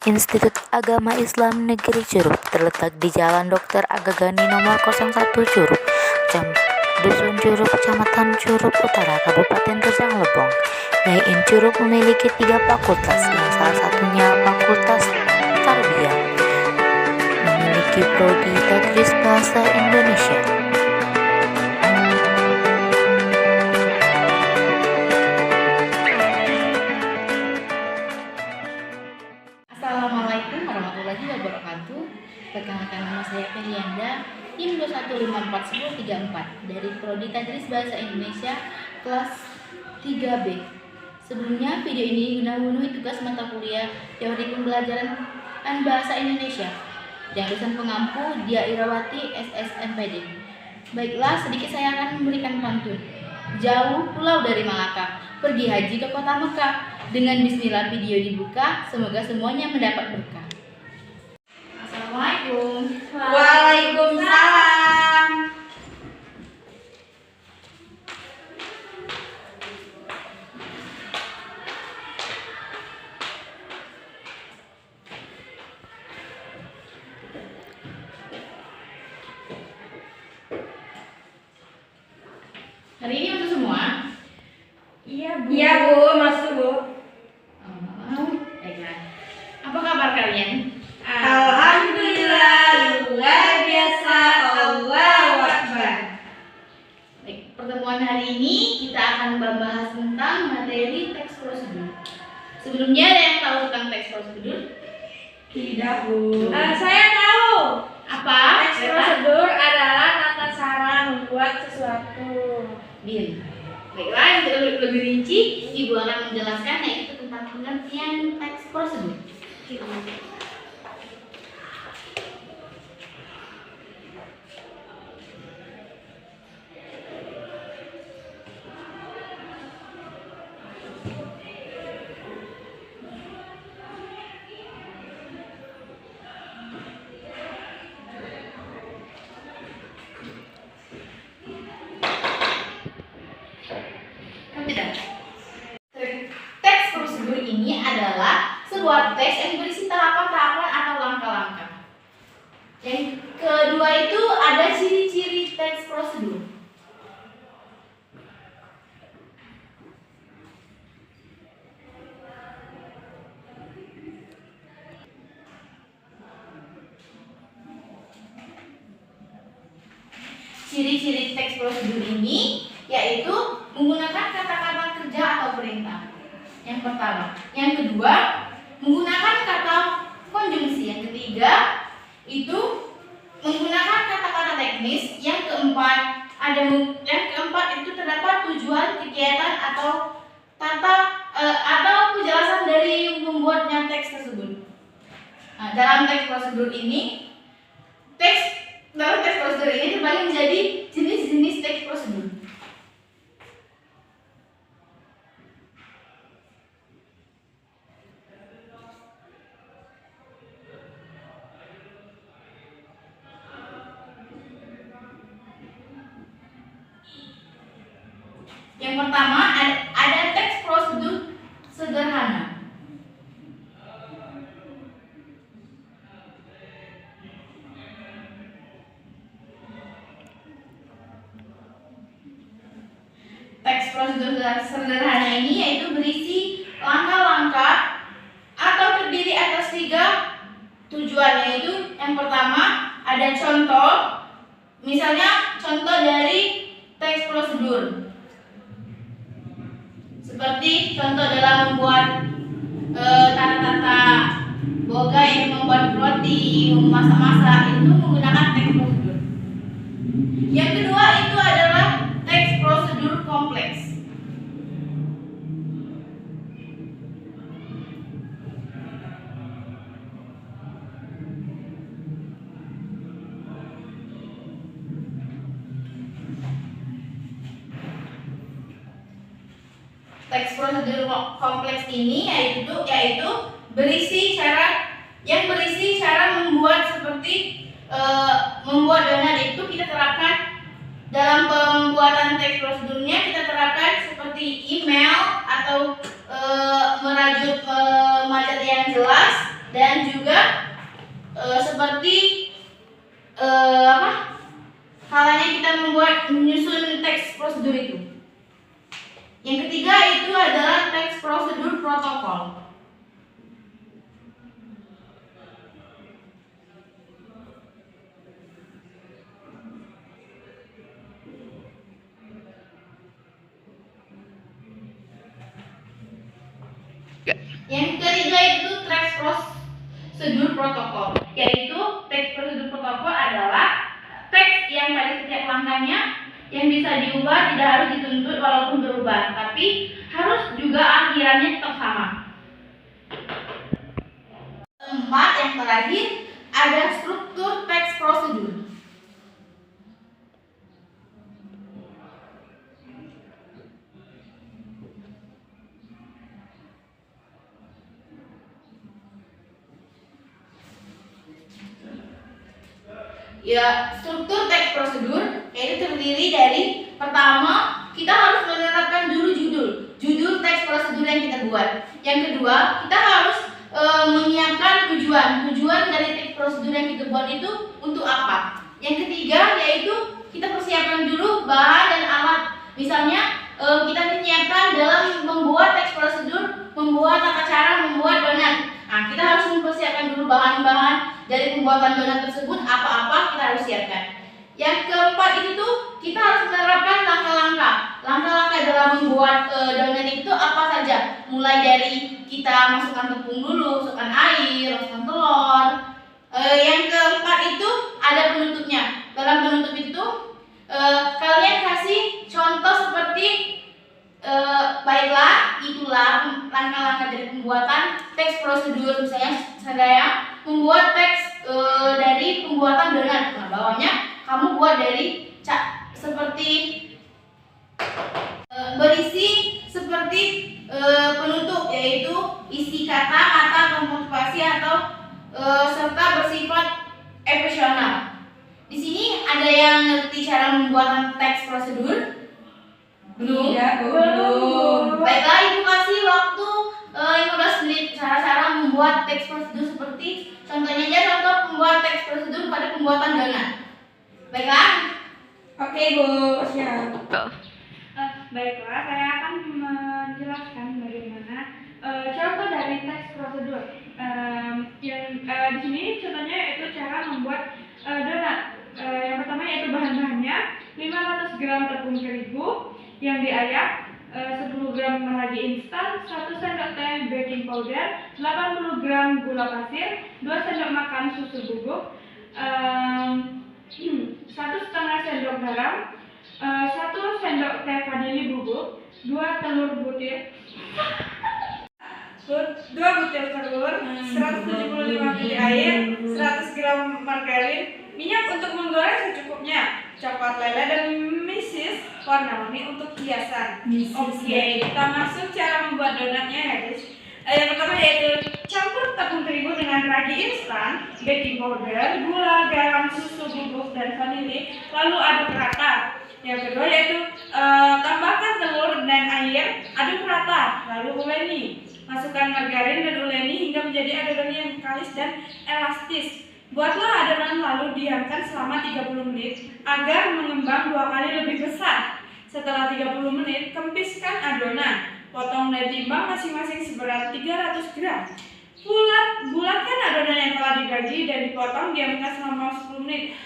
Institut Agama Islam Negeri Curup terletak di Jalan Dr. Aga Ghani nomor 01 Curup, Dusun Curup, Kecamatan Curup Utara, Kabupaten Rejang Lebong. YIN Curup memiliki 3 fakultas, yang salah satunya Fakultas Tarbiyah, memiliki prodi Tadris Bahasa Indonesia. Assalamualaikum warahmatullahi wabarakatuh. Perkenalkan, nama saya Felianda, NIM 2154134 dari Prodi Tadris Bahasa Indonesia kelas 3B. Sebelumnya, video ini guna memenuhi tugas mata kuliah Teori Pembelajaran Bahasa Indonesia yang dosen pengampu Dia Irawati SSMPD. Baiklah, sedikit saya akan memberikan pantun. Jauh pulau dari Malaka, pergi haji ke kota Mekah. Dengan bismillah video dibuka, semoga semuanya mendapat berkah. Assalamualaikum. Waalaikumsalam. Hari ini untuk semua? Iya bu, masuk bu. Baiklah. Apa kabar kalian? Alhamdulillah, luar biasa, Allahu Akbar. Baik, pertemuan hari ini kita akan membahas tentang materi teks prosedur. Sebelumnya ada yang tahu tentang teks prosedur? Tidak bu. Saya tahu. Apa? Teks prosedur adalah tata cara membuat sesuatu. Bin. Baiklah, yang lebih rinci, Ibu akan menjelaskan yaitu tentang pengertian teks prosedur. Tidak. Teks prosedur ini adalah sebuah teks yang berisi tahapan-tahapan atau langkah-langkah. Yang kedua itu ada ciri-ciri teks prosedur. Ciri-ciri teks prosedur ini yaitu menggunakan kata-kata kerja atau perintah. Yang pertama. Yang kedua, menggunakan kata konjungsi. Yang ketiga, itu menggunakan kata-kata teknis. Yang keempat, itu terdapat tujuan, kegiatan atau atau penjelasan dari membuatnya teks tersebut. Nah, dalam teks prosedur ini terbagi menjadi jenis-jenis teks prosedur. Yang pertama ada teks prosedur sederhana. Teks prosedur sederhana ini yaitu berisi langkah-langkah atau terdiri atas 3 tujuannya. Itu yang pertama ada contoh, misalnya contoh dari teks prosedur. Seperti contoh dalam membuat tata-tata boga, yang membuat roti, memasak-masak, itu menggunakan teks prosedur. Yang kedua itu adalah teks prosedur kompleks. Teks prosedur kompleks ini yaitu berisi cara membuat seperti membuat donat. Itu kita terapkan dalam pembuatan teks prosedurnya, kita terapkan seperti email atau merajut materi yang jelas Dan juga seperti halnya kita menyusun teks prosedur itu. Yang ketiga itu adalah teks prosedur protokol. Yang ketiga itu teks prosedur protokol, yaitu teks prosedur protokol adalah teks yang pada setiap langkahnya yang bisa diubah, tidak harus dituntut walaupun berubah, tapi harus juga akhirannya tetap sama. Keempat, yang terakhir ada struktur teks prosedur. Ya, struktur teks prosedur yaitu terdiri dari pertama, kita harus menerapkan dulu judul teks prosedur yang kita buat. Yang kedua, kita harus menyiapkan tujuan dari teks prosedur yang kita buat itu untuk apa. Yang ketiga yaitu kita persiapkan dulu bahan dan alat. Misalnya kita menyiapkan dalam membuat teks prosedur, membuat tata cara membuat donat. Nah, kita harus mempersiapkan dulu bahan-bahan dari pembuatan donat tersebut, apa-apa kita harus siapkan. Yang keempat itu tuh kita harus menerapkan langkah-langkah dalam membuat donat itu apa saja. Mulai dari kita masukkan tepung dulu, masukkan air, masukkan telur. Yang keempat itu ada penutupnya. Dalam penutup itu kalian kasih contoh seperti baiklah, itulah langkah-langkah dari pembuatan teks prosedur. Misalnya saya membuat teks dari pembuatan donat. Nah, bawahnya kamu buat dari seperti berisi seperti penutup, yaitu isi kata motivasi atau serta bersifat emosional. Di sini ada yang ngerti cara membuat teks prosedur? Belum? Belum. Baiklah, Ibu kasih waktu 15 menit cara-cara membuat teks prosedur seperti contohnya aja contoh pembuat teks prosedur pada pembuatan donat. Baiklah? Oke, Bu, siap. Baiklah, saya akan menjelaskan bagaimana contoh dari teks prosedur. Di sini contohnya yaitu cara membuat donat. Yang pertama yaitu bahan-bahannya 500 gram tepung terigu yang diayak, 10 gram ragi instan, 1 sendok teh baking powder, 80 gram gula pasir, 2 sendok makan susu bubuk, 1,5 sendok garam, 1 sendok teh vanili bubuk, 2 telur butir, 2 butir telur, 175 ml air, 100 gram margarin, minyak untuk menggoreng secukupnya, coklat lele dan mesis warna-warni untuk hiasan. Oke, kita masuk cara membuat donatnya ya guys. Yang pertama yaitu campur tepung terigu dengan ragi instan, baking powder, gula, garam, susu bubuk dan vanili, lalu aduk rata. Yang kedua yaitu tambahkan telur dan air, aduk rata, lalu uleni. Masukkan margarin dan uleni hingga menjadi adonan yang kalis dan elastis. Buatlah adonan lalu diamkan selama 30 menit agar mengembang 2 kali lebih besar. Setelah 30 menit, kempiskan adonan. Potong dan timbang masing-masing seberat 300 gram. Bulatkan adonan yang telah dibagi dan dipotong, diamkan selama 10 menit.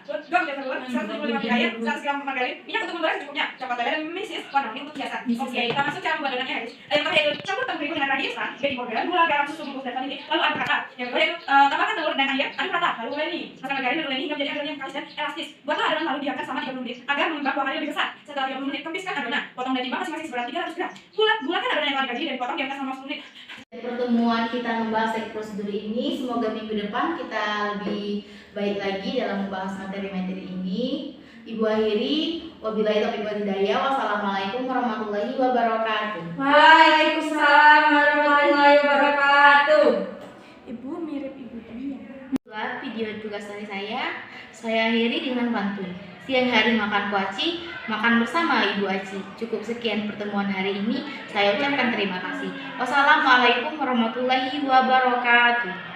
2 butir telur, 125 ml air, 100 gram margarin, minyak untuk menggoreng secukupnya, coklat lele dan mesis warna-warni untuk hiasan. Oke, kita masuk cara membuat adonannya guys. Yang pertama yaitu campur tepung terigu dengan ragi instan, baking powder, gula, garam, susu bubuk dan vanili, lalu aduk rata. Yang kedua yaitu tambahkan telur dan air, aduk rata, lalu uleni. Masukkan margarin dan uleni hingga menjadi adonan yang kalis dan elastis. Buatlah adonan lalu diamkan selama 30 menit agar mengembang 2 kali lebih besar. Setelah 30 menit, kempiskan adonan. Potong dan timbang masing-masing seberat 300 gram. Bulatkan adonan yang telah dibagi dan dipotong, diamkan selama 10 menit. Pertemuan kita membahas teks prosedur ini, semoga minggu depan kita lebih baik lagi dalam membahas materi-materi ini. Ibu akhiri, wabillahi taufiq wal hidayah. Wassalamualaikum warahmatullahi wabarakatuh. Waalaikumsalam warahmatullahi wabarakatuh. Ibu mirip ibu dia. Itulah video tugas dari saya akhiri dengan pantun. Siang hari makan kuaci, makan bersama Ibu Aci. Cukup sekian pertemuan hari ini. Saya ucapkan terima kasih. Wassalamualaikum warahmatullahi wabarakatuh.